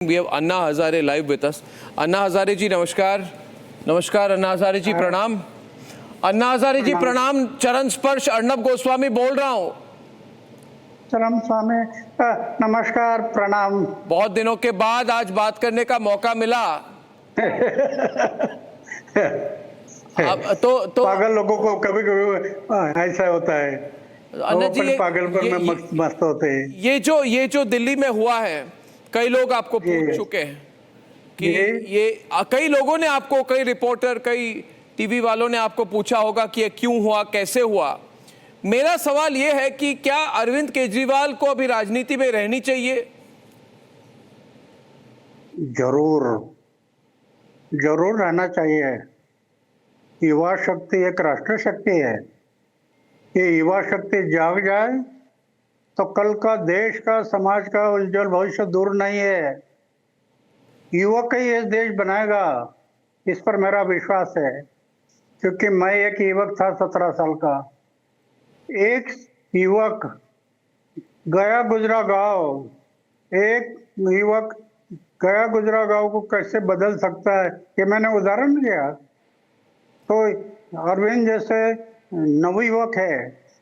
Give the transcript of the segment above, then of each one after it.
We have Anna Hazare live with us. Anna Hazare जी नमस्कार. नमस्कार अन्ना हजारे जी प्रणाम. अन्ना हजारे जी प्रणाम. चरण स्पर्श अर्णब गोस्वामी बोल रहा हूँ. चरण स्वामी नमस्कार प्रणाम. बहुत दिनों के बाद आज बात करने का मौका मिला. अब तो पागल लोगों को कभी कभी ऐसा होता है. अन्ना जी पागलपन में मस्त होते हैं. ये जो दिल्ली में हुआ है, कई लोग आपको पूछ चुके हैं कि ये कई लोगों ने आपको, कई रिपोर्टर, कई टीवी वालों ने आपको पूछा होगा कि ये क्यों हुआ, कैसे हुआ. मेरा सवाल ये है कि क्या अरविंद केजरीवाल को अभी राजनीति में रहनी चाहिए? जरूर जरूर रहना चाहिए. युवा शक्ति एक राष्ट्र शक्ति है. ये युवा शक्ति जाग जाए तो कल का देश का, समाज का उज्जवल भविष्य दूर नहीं है. युवक ही ये देश बनाएगा, इस पर मेरा विश्वास है. क्योंकि मैं एक युवक था 17 साल का. एक युवक गया गुजरा गांव, एक युवक गया गुजरा गांव को कैसे बदल सकता है, ये मैंने उदाहरण दिया. तो अरविंद जैसे नवयुवक है,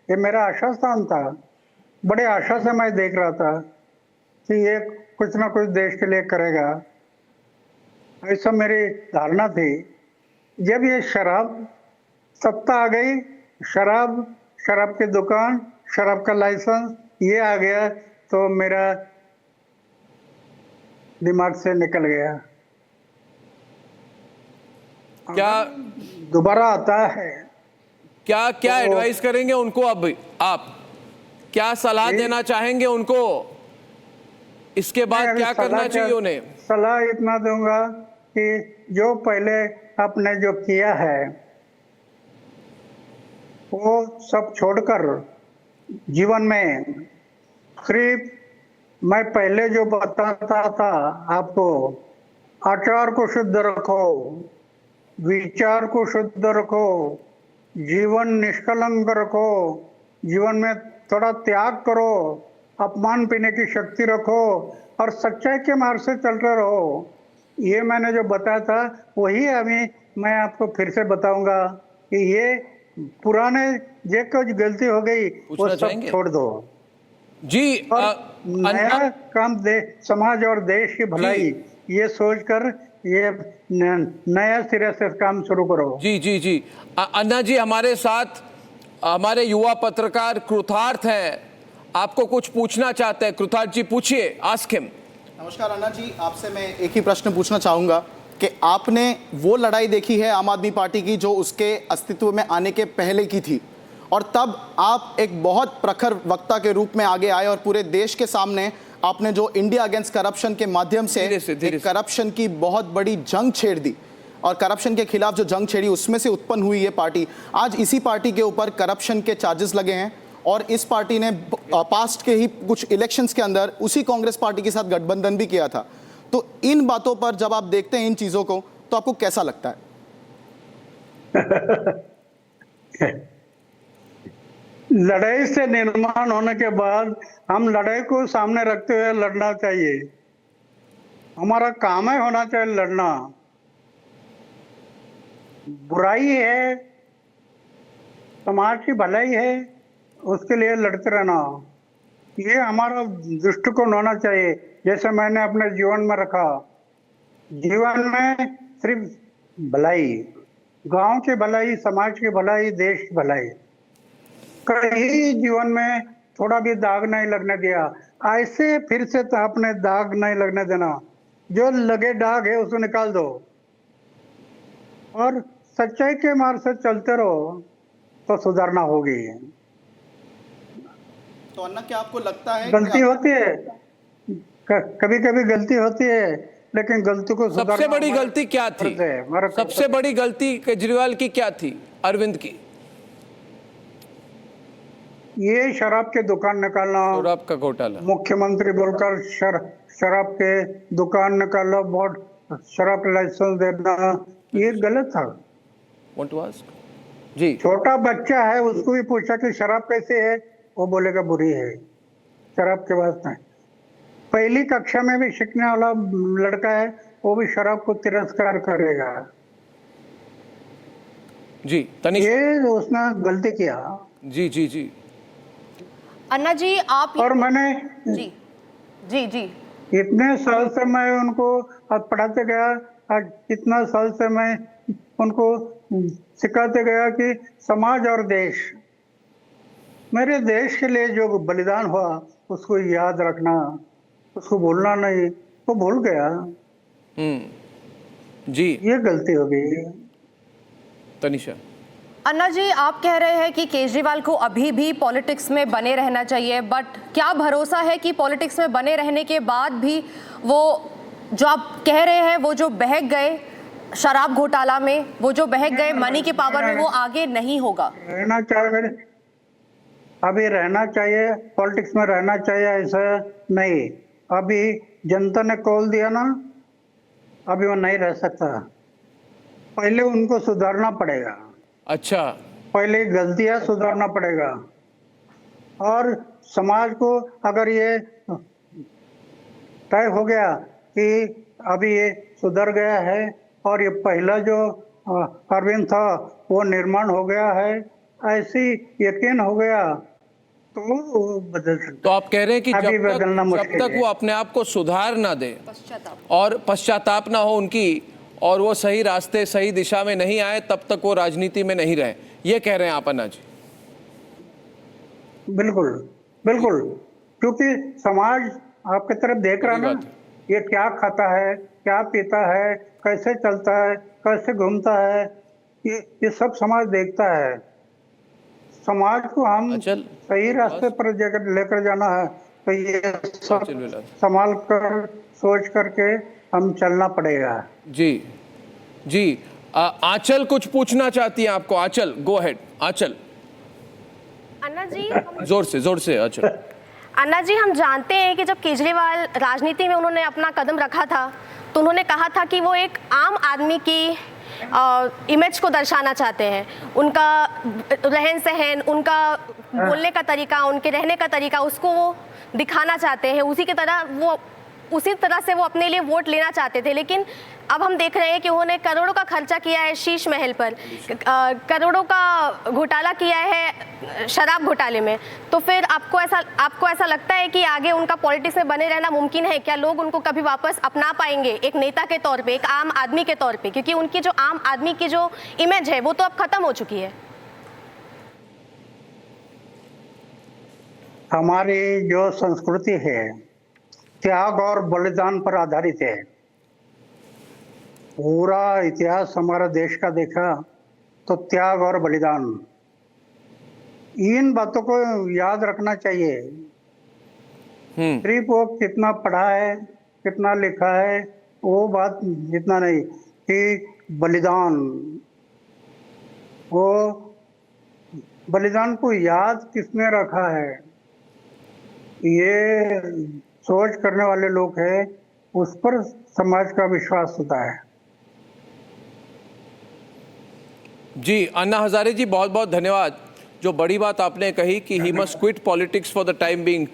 ये मेरा आशा स्थान था. बड़े आशा से मैं देख रहा था कि ये कुछ ना कुछ देश के लिए करेगा, ऐसा मेरी धारणा थी. जब ये शराब सत्ता आ गई, शराब की दुकान, शराब का लाइसेंस ये आ गया, तो मेरा दिमाग से निकल गया. क्या दोबारा आता है? क्या तो एडवाइस करेंगे उनको? अब आप क्या सलाह देना चाहेंगे उनको? इसके बाद क्या करना चाहिए उन्हें? सलाह इतना दूंगा कि जो पहले आपने जो किया है वो सब छोड़कर जीवन में सिर्फ मैं पहले जो बताता था आपको, आचार को शुद्ध रखो, विचार को शुद्ध रखो, जीवन निष्कलंक रखो, जीवन में थोड़ा त्याग करो, अपमान पीने की शक्ति रखो और सच्चाई के मार्ग से चलते रहो. ये मैंने जो बताया था वही अभी मैं आपको फिर से बताऊंगा कि ये पुराने जो कुछ गलती हो गई वो सब छोड़ दो जी. नया काम दे, समाज और देश की भलाई ये सोचकर ये नया सिरे से काम शुरू करो. जी जी जी. अन्ना जी हमारे साथ हमारे युवा पत्रकार कृतार्थ हैं, आपको कुछ पूछना चाहते हैं. कृतार्थ जी पूछिए, आस्क हिम. नमस्कार अन्ना जी, आपसे मैं एक ही प्रश्न पूछना चाहूंगा कि आपने वो लड़ाई देखी है आम आदमी पार्टी की जो उसके अस्तित्व में आने के पहले की थी, और तब आप एक बहुत प्रखर वक्ता के रूप में आगे आए और पूरे देश के सामने आपने जो इंडिया अगेंस्ट करप्शन के माध्यम से करप्शन की बहुत बड़ी जंग छेड़ दी, और करप्शन के खिलाफ जो जंग छेड़ी उसमें से उत्पन्न हुई ये पार्टी. आज इसी पार्टी के ऊपर करप्शन के चार्जेस लगे हैं और इस पार्टी ने पास्ट के ही कुछ इलेक्शंस के अंदर उसी कांग्रेस पार्टी के साथ गठबंधन भी किया था. तो इन बातों पर जब आप देखते हैं इन चीजों को तो आपको कैसा लगता है? लड़ाई से निर्माण होने के बाद हम लड़ाई को सामने रखते हुए लड़ना चाहिए. हमारा काम है, होना चाहिए लड़ना. बुराई है, समाज की भलाई है, उसके लिए लड़ते रहना, ये हमारा दृष्टिकोण होना चाहिए. जैसे मैंने अपने जीवन में रखा, जीवन में सिर्फ भलाई, गांव की भलाई, समाज की भलाई, देश की भलाई, कहीं जीवन में थोड़ा भी दाग नहीं लगने दिया. ऐसे फिर से तो अपने दाग नहीं लगने देना. जो लगे दाग है उसको निकाल दो और सच्चाई के मार्ग से चलते रहो तो सुधारना होगी. तो अन्ना, क्या आपको लगता है गलती होती है, कभी कभी गलती होती है, लेकिन गलती को सुधारना. सबसे बड़ी गलती क्या थी? सबसे बड़ी गलती केजरीवाल की क्या थी, अरविंद की? ये शराब के दुकान निकालना, शराब का घोटाला, मुख्यमंत्री बोलकर शराब के दुकान निकालना, बहुत शराब लाइसेंस देना, ये गलत था. Want to ask? जी. छोटा बच्चा है, उसको भी पूछा कि शराब कैसे है, वो बोलेगा बुरी है, शराब के वास्ते. पहली कक्षा में भी सीखने वाला लड़का है, वो भी शराब को तिरस्कार करेगा। जी तनिष, ये उसने गलती किया। जी जी जी, अन्ना जी आप और मैंने जी जी जी इतने साल से मैं उनको आज पढ़ाते गया, आज इतना साल से मैं उनको सिखाते गया कि समाज और देश, मेरे देश के लिए जो बलिदान हुआ उसको याद रखना, उसको भूलना नहीं। वो भूल गया, जी ये गलती हो गई। तनिषा, अन्ना जी आप कह रहे हैं कि केजरीवाल को अभी भी पॉलिटिक्स में बने रहना चाहिए, बट क्या भरोसा है कि पॉलिटिक्स में बने रहने के बाद भी वो जो आप कह रहे हैं वो जो बहक गए शराब घोटाला में, वो जो बहक गए मनी के पावर में, वो आगे नहीं होगा? रहना चाहिए, अभी रहना चाहिए, पॉलिटिक्स में रहना चाहिए ऐसा नहीं। अभी जनता ने कॉल दिया ना, अभी वो नहीं रह सकता। पहले उनको सुधारना पड़ेगा, अच्छा पहले गलतियां सुधारना पड़ेगा। और समाज को अगर ये तय हो गया कि अभी ये सुधर गया है और ये पहला जो अरविंद था वो निर्माण हो गया है, ऐसी यकीन हो गया, तो वो बदल सकता। तो आप कह रहे हैं कि अभी जब बदलना तक मुश्किल है। वो अपने आप को सुधार ना दे पश्चाताप। और पश्चाताप ना हो उनकी, और वो सही रास्ते सही दिशा में नहीं आए, तब तक वो राजनीति में नहीं रहे, ये कह रहे हैं आप अन्ना जी? बिल्कुल बिल्कुल, क्योंकि समाज आपके तरफ देख रहा सही ना, बात है। ये क्या खाता है, क्या पीता है, कैसे चलता है, कैसे घूमता है, ये सब समाज देखता है। समाज को हम अचल, सही रास्ते पर लेकर जाना है, तो ये सब अचल विलास। संभाल कर सोच करके हम चलना पड़ेगा। जी जी, आंचल कुछ पूछना चाहती है आपको? आंचल, गो अहेड आंचल, अन्ना जी जोर से आंचल। अन्ना जी हम जानते हैं कि जब केजरीवाल राजनीति में उन्होंने अपना कदम रखा था तो उन्होंने कहा था कि वो एक आम आदमी की इमेज को दर्शाना चाहते हैं। उनका रहन सहन, उनका बोलने का तरीका, उनके रहने का तरीका, उसको वो दिखाना चाहते हैं। उसी तरह से वो अपने लिए वोट लेना चाहते थे। लेकिन अब हम देख रहे हैं कि उन्होंने करोड़ों का खर्चा किया है शीश महल पर, करोड़ों का घोटाला किया है शराब घोटाले में। तो फिर आपको ऐसा लगता है कि आगे उनका पॉलिटिक्स में बने रहना मुमकिन है? क्या लोग उनको कभी वापस अपना पाएंगे एक नेता के तौर पे, एक आम आदमी के तौर पे? क्योंकि उनकी जो आम आदमी की जो इमेज है वो तो अब खत्म हो चुकी है। हमारी जो संस्कृति है त्याग और बलिदान पर आधारित है। पूरा इतिहास हमारा देश का देखा तो त्याग और बलिदान, इन बातों को याद रखना चाहिए। सिर्फ वो कितना पढ़ा है, कितना लिखा है, वो बात जितना नहीं, कि बलिदान, वो बलिदान को याद किसने रखा है, ये सोच करने वाले लोग हैं, उस पर समाज का विश्वास होता है। जी अन्ना हजारे जी, बहुत बहुत धन्यवाद। जो बड़ी बात आपने कही कि he must quit politics for the time being.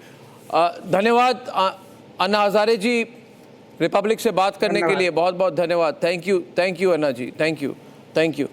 धन्यवाद अन्ना हजारे जी, रिपब्लिक से बात करने के लिए बहुत बहुत धन्यवाद। Thank you Anna ji, thank you.